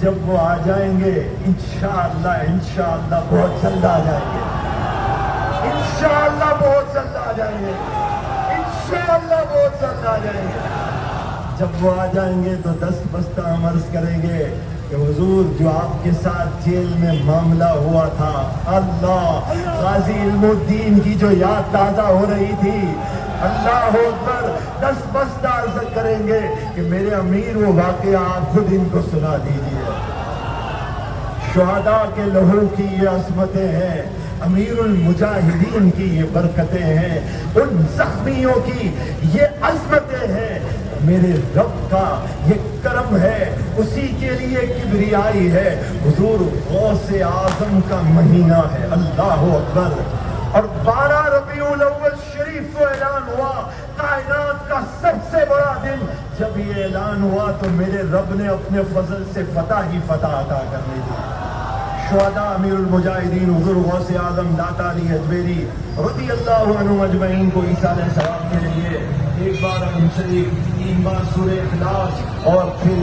جب وہ آ جائیں گے انشاءاللہ بہت جلد آ جائیں گے، انشاءاللہ بہت جلد آ جائیں گے، انشاءاللہ بہت جلد آ جائیں گے۔ جب وہ آ جائیں گے تو دست بستہ ہم عرض کریں گے کہ حضور جو آپ کے ساتھ جیل میں معاملہ ہوا تھا، اللہ غازی علم الدین کی جو یاد تازہ ہو رہی تھی، اللہ اکبر، دست بستہ عرض کریں گے کہ میرے امیر وہ واقعہ آپ خود ان کو سنا دیجیے۔ شہداء کے لہو کی یہ عظمتیں ہیں، امیر المجاہدین کی یہ برکتیں ہیں، ان زخمیوں کی یہ عظمتیں ہیں، میرے رب کا یہ کرم ہے، اسی کے لیے کبریائی ہے۔ حضور غوث اعظم کا مہینہ ہے، اللہ اکبر، اور 12 ربیع الاول شریف کو اعلان ہوا کائنات کا سب سے بڑا دن۔ جب یہ اعلان ہوا تو میرے رب نے اپنے فضل سے فتح ہی فتح عطا کرنے دی۔ شہداء امیر المجاہدین حضور غوث اعظم داتا علی اجمیری رضی اللہ عنہ اجمعین کو ایصال ثواب کے لیے ایک بار ہم شریف 3 بار سورہ اخلاص اور پھر